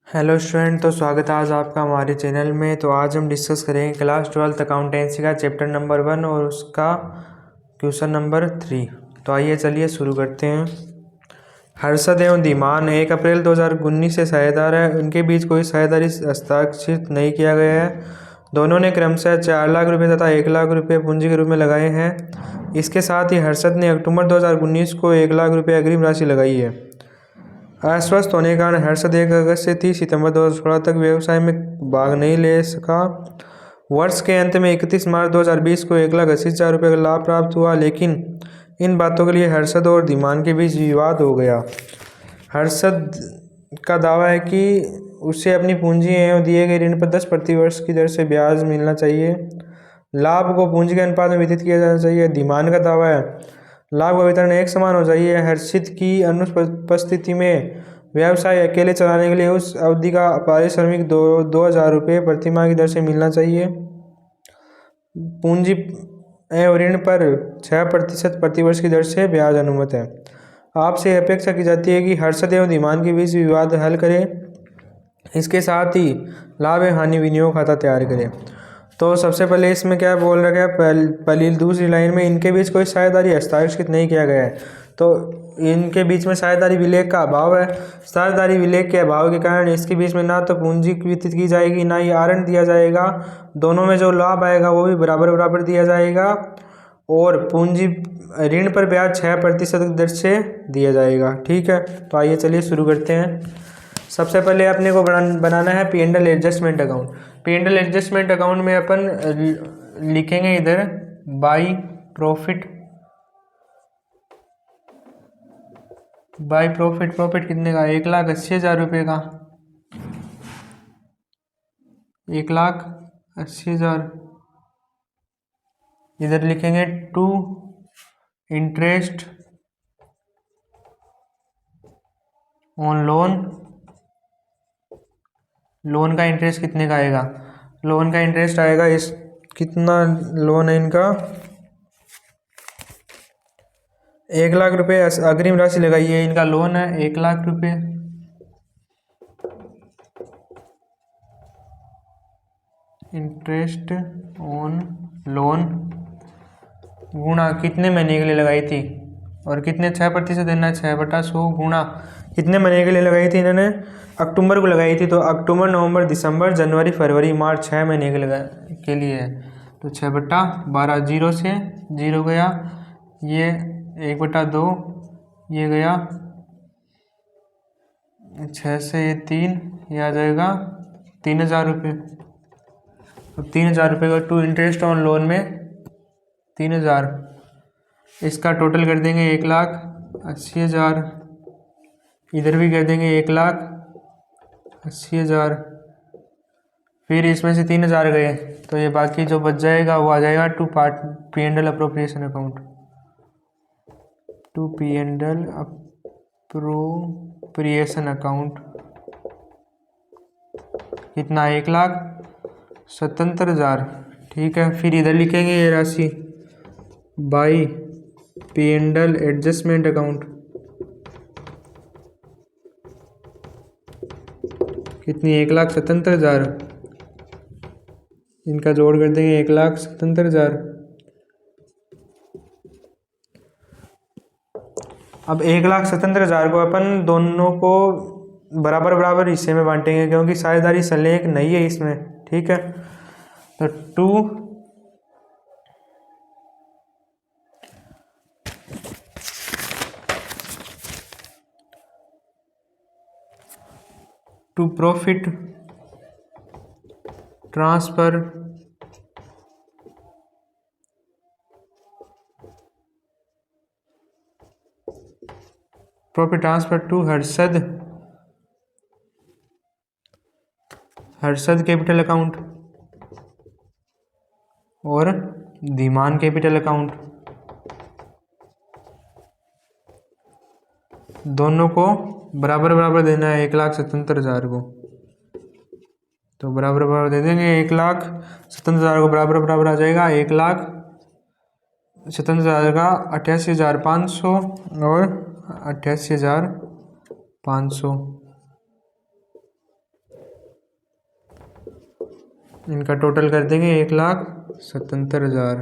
Hello student, तो स्वागत है आज आपका हमारे चैनल में। तो आज हम डिस्कस करेंगे क्लास 12th अकाउंटेंसी का चैप्टर नंबर 1 और उसका क्वेश्चन नंबर 3। तो आइए चलिए शुरू करते हैं। हर्षद एवं धीमान 1 अप्रैल 2019 से साझेदार है। उनके बीच कोई साझेदारी हस्ताक्षरित नहीं किया गया है। दोनों ने क्रमशः 4 लाख रुपये तथा 1 लाख रुपये पूंजी के रूप में लगाए हैं। इसके साथ ही हर्षद ने अक्टूबर 2019 को 1 लाख रुपये अग्रिम राशि लगाई है। अस्वस्थ होने के कारण हर्षद 1 अगस्त से 30 सितंबर 2016 तक व्यवसाय में भाग नहीं ले सका। वर्ष के अंत में 31 मार्च 2020 को 1,80,000 रुपये का लाभ प्राप्त हुआ, लेकिन इन बातों के लिए हर्षद और धीमान के बीच विवाद हो गया। हर्षद का दावा है कि उसे अपनी पूंजी एवं दिए गए ऋण पर 10 प्रतिवर्ष की दर से ब्याज मिलना चाहिए। लाभ को पूंजी के अनुपात में वितरित किया जाना चाहिए। धीमान का दावा है लाभ का वितरण एक समान हो चाहिए। हर्षित की अनुपस्थिति में व्यवसाय अकेले चलाने के लिए उस अवधि का पारिश्रमिक 2,000 रुपये प्रतिमाह की दर से मिलना चाहिए। पूंजी एवं ऋण पर 6% प्रतिवर्ष की दर से ब्याज अनुमत है। आपसे अपेक्षा की जाती है कि हर्षद एवं धीमान के बीच विवाद हल करें। इसके साथ ही लाभ एवं हानि विनियोग खाता तैयार करें। तो सबसे पहले इसमें क्या बोल रखा है, पहली दूसरी लाइन में इनके बीच कोई साझेदारी हस्ताक्षरित नहीं किया गया है। तो इनके बीच में साझेदारी विलेख का अभाव है। साझेदारी विलेख के अभाव के कारण इसके बीच में ना तो पूंजी वितरित की जाएगी, ना ही आरंट दिया जाएगा। दोनों में जो लाभ आएगा वो भी बराबर बराबर दिया जाएगा और पूंजी ऋण पर ब्याज 6% दर से दिया जाएगा। ठीक है, तो आइए चलिए शुरू करते हैं। सबसे पहले अपने को बनाना है P&L adjustment account. P&L adjustment account में अपन लिखेंगे इधर बाई प्रॉफिट कितने का, 1,80,000 रुपये का, 1,80,000। इधर लिखेंगे टू इंटरेस्ट ऑन लोन का इंटरेस्ट कितने का आएगा। लोन का इंटरेस्ट आएगा इस कितना लोन है इनका, 1 लाख रुपये अग्रिम राशि लगाई है। इनका लोन है 1 लाख रुपये। इंटरेस्ट ऑन लोन गुणा कितने महीने के लिए लगाई थी और कितने 6% देना है, 6/100 गुणा कितने महीने के लिए लगाई थी इन्होंने, अक्टूबर को लगाई थी। तो अक्टूबर, नवंबर, दिसंबर, जनवरी, फरवरी, मार्च 6 महीने के लिए है। तो 6/12, 0 से 0 गया, ये 1/2 ये गया, 6 से ये 3, ये आ जाएगा 3,000 रुपये। अब 3,000 रुपये का टू इंटरेस्ट ऑन लोन में 3,000, इसका टोटल कर देंगे 1,80,000। इधर भी कर देंगे 1,80,000। फिर इसमें से 3,000 गए तो ये बाकी जो बच जाएगा वो आ जाएगा to P&L appropriation account. To P&L appropriation account कितना, 1,77,000। ठीक है, फिर इधर लिखेंगे ये राशि बाई P&L एडजस्टमेंट अकाउंट कितनी, 1,77,000। इनका जोड़ कर देंगे 1,77,000। अब 1,77,000 को अपन दोनों को बराबर बराबर हिस्से में बांटेंगे क्योंकि साझेदारी संलेख नहीं है इसमें। ठीक है, तो to profit transfer to Harshad capital account और धीमान कैपिटल अकाउंट, दोनों को बराबर बराबर देना है 1,77,000 को। तो बराबर बराबर दे देंगे, 1,77,000 को बराबर बराबर आ जाएगा 1,77,000 का 88,500 और 88,500। इनका टोटल कर देंगे 1,77,000।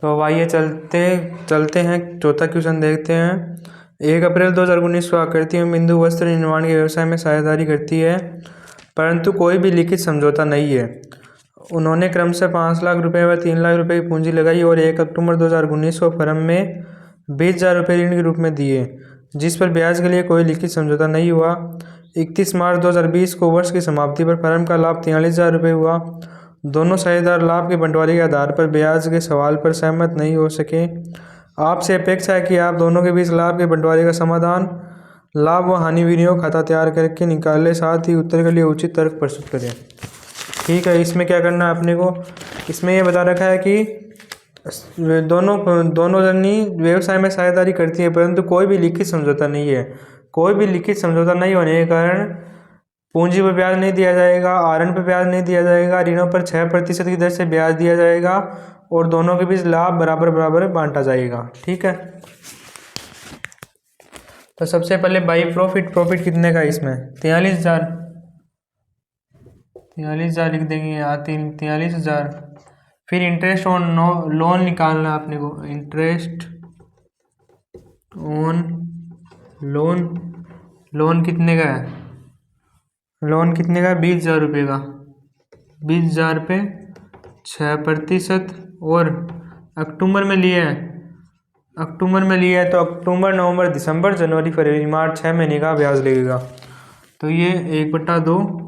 तो अब आइए चलते हैं चौथा क्वेश्चन देखते हैं। 1 अप्रैल 2019 को आकृति में बिंदु वस्त्र निर्माण के व्यवसाय में साझेदारी करती है, परंतु कोई भी लिखित समझौता नहीं है। उन्होंने क्रमशः 5 लाख रुपए व 3 लाख रुपए की पूंजी लगाई और 1 अक्टूबर 2019 को फर्म में 20,000 रुपये ऋण के रूप में दिए, जिस पर ब्याज के लिए कोई लिखित समझौता नहीं हुआ। 31 मार्च 2020 को वर्ष की समाप्ति पर फर्म का लाभ 43,000 रुपये हुआ। दोनों साझेदार लाभ के बंटवारे के आधार पर ब्याज के सवाल पर सहमत नहीं हो सके। आपसे अपेक्षा है कि आप दोनों के बीच लाभ के बंटवारे का समाधान लाभ व हानि विनियोग खाता तैयार करके निकालें, साथ ही उत्तर के लिए उचित तर्क प्रस्तुत करें। ठीक है, इसमें क्या करना है अपने को, इसमें ये बता रखा है कि दोनों जनी व्यवसाय में साझेदारी करती है, परंतु कोई भी लिखित समझौता नहीं है। कोई भी लिखित समझौता नहीं होने के कारण पूंजी पर ब्याज नहीं दिया जाएगा, आहरण पर ब्याज नहीं दिया जाएगा, ऋणों पर 6% की दर से ब्याज दिया जाएगा और दोनों के बीच लाभ बराबर बराबर बांटा जाएगा। ठीक है, तो सबसे पहले बाई प्रॉफिट कितने का है इसमें 43,000 लिख देंगे यहाँ 43,000। फिर इंटरेस्ट ऑन लोन निकालना है अपने को, इंटरेस्ट ऑन लोन कितने का है, लोन कितने का 20,000 रुपये का, 20,000 पे 6% और अक्टूबर में लिया है, तो अक्टूबर नवंबर दिसंबर जनवरी फरवरी मार्च 6 महीने का ब्याज लगेगा। तो ये 1/2,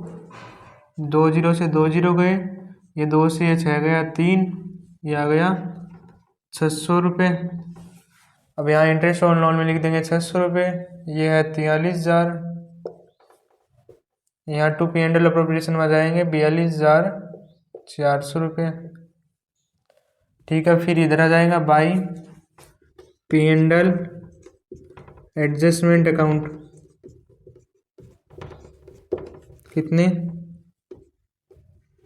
2 जीरो से 2 जीरो गए, ये 2 से ये 6 गया 3, ये आ गया 600 रुपये। अब यहाँ इंटरेस्ट ऑन लोन में लिख देंगे 600 रुपये, ये है 43,000। यहाँ टू P&L अप्रोप्रिएशन में जाएंगे 42,400 रुपये। ठीक है, फिर इधर आ जाएगा बाई P&L एडजस्टमेंट अकाउंट, कितने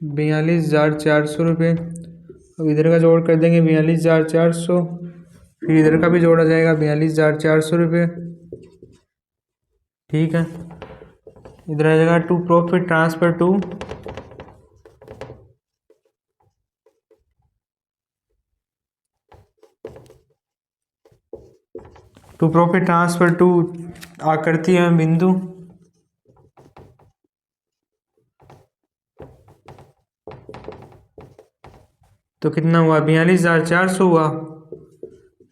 42,400 रुपये। अब इधर का जोड़ कर देंगे 42,400, फिर इधर का भी जोड़ा जाएगा 42,400 रुपये। ठीक है, इधर आ जाएगा टू प्रॉफिट ट्रांसफर टू आकृति एवं बिंदु, तो कितना हुआ 42,400 हुआ।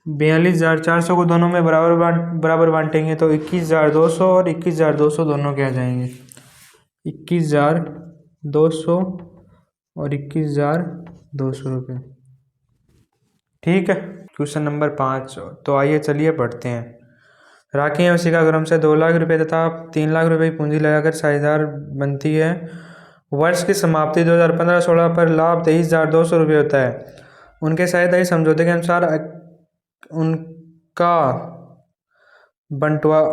42,400 को दोनों में बराबर बांटेंगे तो 21,200 और 21,200 दोनों क्या जाएंगे, 21,200 और 21,200 रुपये। ठीक है, क्वेश्चन नंबर 5। तो आइए चलिए पढ़ते हैं। राखी एवं शिखा क्रमशः 2 लाख रुपये तथा 3 लाख रुपये की पूंजी लगाकर साझेदार बनती है। वर्ष की समाप्ति 2015-16 पर लाभ 23,200 रुपये होता है। उनके साझेदारी समझौते के अनुसार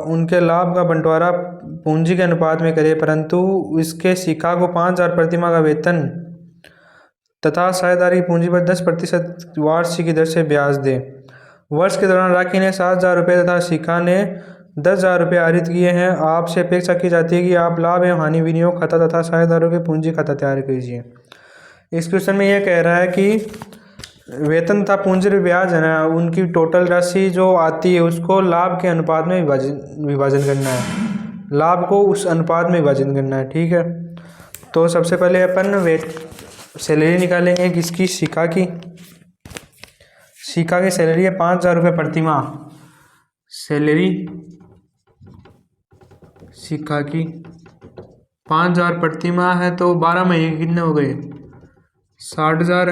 उनके लाभ का बंटवारा पूंजी के अनुपात में करे, परंतु इसके शिखा को 5,000 प्रतिमाह का वेतन तथा साझेदारी की पूंजी पर 10% वार्षिक की दर से ब्याज दे। वर्ष के दौरान राखी ने 7,000 रुपये तथा शिखा ने 10,000 रुपये आहरित किए हैं। आपसे अपेक्षा की जाती है कि आप लाभ एवं हानि विनियोग खाता तथा साझेदारों के पूंजी खाता तैयार कीजिए। इस क्वेश्चन में यह कह रहा है कि वेतन तथा पूंजी पर ब्याज है ना, उनकी टोटल राशि जो आती है उसको लाभ के अनुपात में विभाजन करना है, लाभ को उस अनुपात में विभाजन करना है। ठीक है, तो सबसे पहले अपन सैलरी निकालेंगे किसकी, शिखा की सैलरी है 5,000 रुपये प्रति माह। सैलरी शिखा की 5,000 प्रति माह है, तो 12 महीने कितने हो गए 60,000।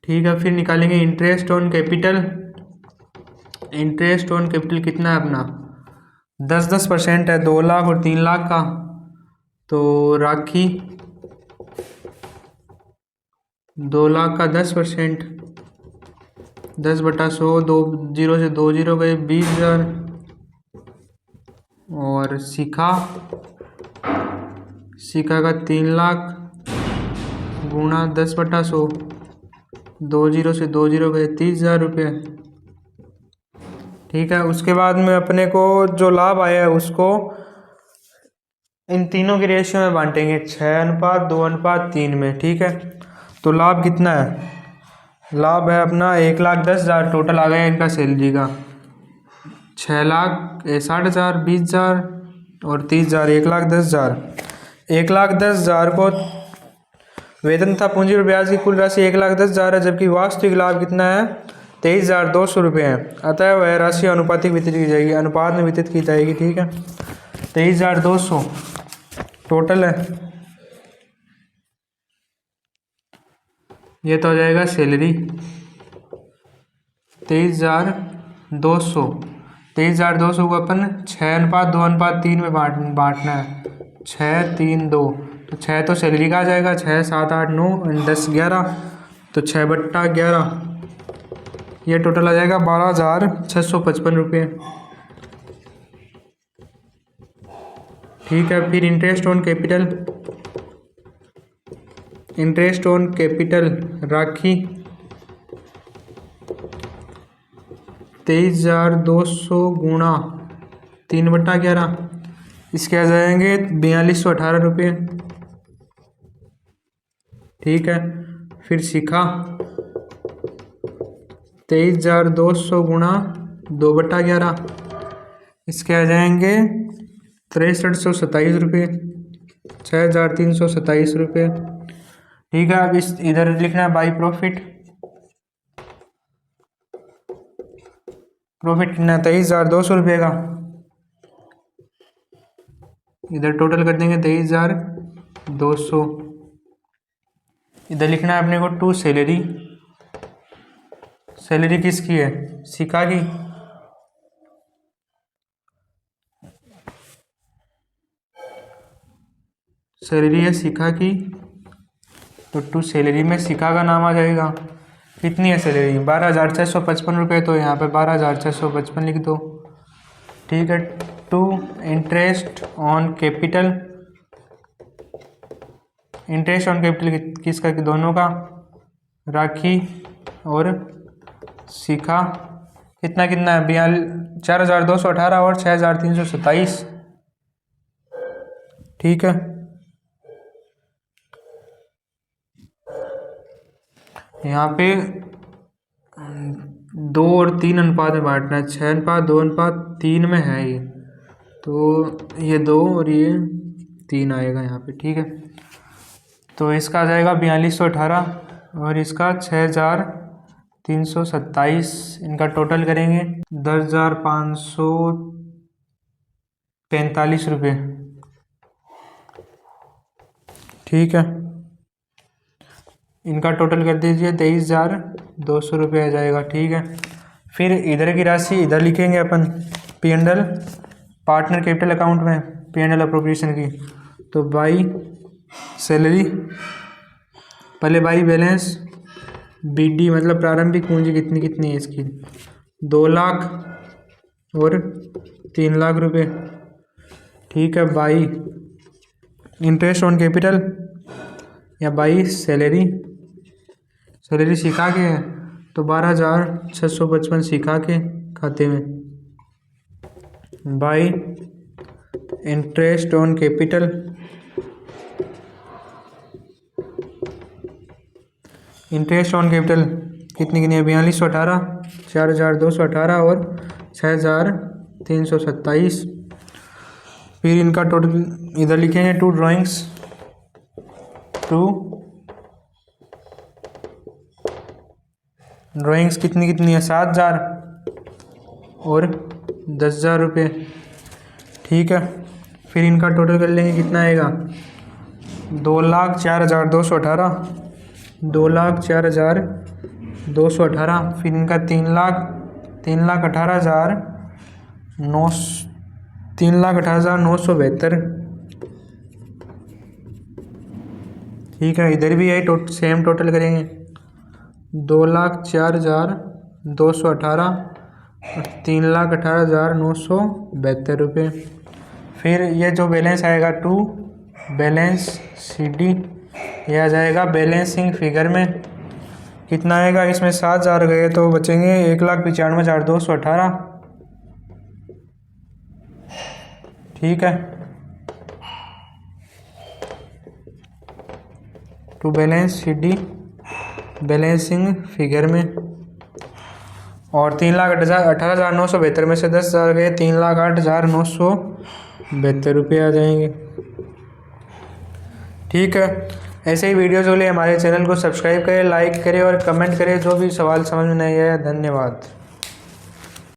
ठीक है, फिर निकालेंगे इंटरेस्ट ऑन कैपिटल कितना है अपना 10% है, 2 लाख और 3 लाख का। तो राखी 2 लाख का 10%, 10/100, 2 जीरो से 2 जीरो गए 20,000। और शिखा का 3 लाख गुणा 10/100, 2 जीरो से 2 जीरो गए 30,000 रुपये। ठीक है, उसके बाद में अपने को जो लाभ आया है उसको इन तीनों की रेशियो में बांटेंगे 6:2:3 में। ठीक है, तो लाभ कितना है? लाभ है अपना 1,10,000 टोटल आ गया इनका सैलरी का। 6,60,000, 20,000 और 30,000, 1,10,000। 1,10,000 को वेतन तथा पूंजी और ब्याज की कुल राशि 1,10,000 है, जबकि वास्तविक लाभ कितना है? 23,200 रुपये है। अतः वह राशि अनुपातिक वितरित की जाएगी, अनुपात में वितरित की जाएगी। ठीक है, 23,200 टोटल है। ये तो हो जाएगा सैलरी 23,200। 23,200 को अपन 6:2:3 में बांटना है। 6, 3, 2, तो 6 तो सैलरी का आ जाएगा। 6, 7, 8, 9, 10, 11, तो 6/11, ये टोटल आ जाएगा 12,655 रुपये। ठीक है, फिर interest on capital. Interest on capital राखी 23,200 गुणा 3/11, इसके आ जाएंगे 4,218 रुपये। ठीक है, फिर सीखा 23,200 गुणा 2/11, इसके आ जाएंगे 6,327 रुपये, 6,327 रुपये। ठीक है, अब इस इधर लिखना है बाई प्रॉफिट। प्रॉफिट कितना है? 23,200 रुपये का। इधर टोटल कर देंगे 23,200। इधर लिखना है अपने को टू सैलरी। सैलरी किसकी है? शिखा की। सैलरी है शिखा की, तो टू सैलरी में शिखा का नाम आ जाएगा। कितनी है सैलरी? 12,655 रुपये, तो यहाँ पे 12,655 लिख दो। ठीक है, to interest on capital. Interest on capital किसका? कि दोनों का, राखी और शिखा। कितना कितना है? 4,218 और 6,327। ठीक है, यहाँ पे 2 और 3 अनुपात में बांटना है। 6:2:3 में है ये, तो ये 2 और ये 3 आएगा यहाँ पे। ठीक है, तो इसका आ जाएगा 4,218 और इसका 6,327। इनका टोटल करेंगे 10,545 रुपये। ठीक है, इनका टोटल कर दीजिए 23,200 रुपये आ जाएगा। ठीक है, फिर इधर की राशि इधर लिखेंगे अपन P&L पार्टनर कैपिटल अकाउंट में, P&L अप्रोप्रिएशन की। तो बाई सैलरी, पहले बाई बैलेंस, BD मतलब प्रारंभिक पूंजी कितनी कितनी है इसकी? 2 लाख और 3 लाख रुपये। ठीक है, बाई इंटरेस्ट ऑन कैपिटल या बाई सैलरी। सैलरी शिखा के है, तो 12,655 शिखा के खाते में। By interest on capital, interest on capital कितनी कितनी है? 4,218, 4,218 और 6,327। फिर इनका टोटल इधर लिखेंगे टू ड्राइंग्स। टू ड्राइंग्स कितनी कितनी है? 7,000 और 10,000 रुपये। ठीक है, फिर इनका टोटल कर लेंगे, कितना आएगा? 2,04,218, 2,04,218। फिर इनका 3,18,972। ठीक है, इधर भी यही सेम टोटल करेंगे 2,04,218 और 3,18,972 रुपये। फिर ये जो बैलेंस आएगा टू बैलेंस CD, यह आ जाएगा बैलेंसिंग फिगर में। कितना आएगा? इसमें 7,000 गए तो बचेंगे 1,95,218। ठीक है, to balance CD balancing figure में। और 3,18,972 में से 10,000 गए, 3,08,972 रुपये आ जाएंगे। ठीक है, ऐसे ही वीडियोज़ के लिए हमारे चैनल को सब्सक्राइब करें, लाइक करें और कमेंट करें। जो भी सवाल समझ में नहीं आया, धन्यवाद।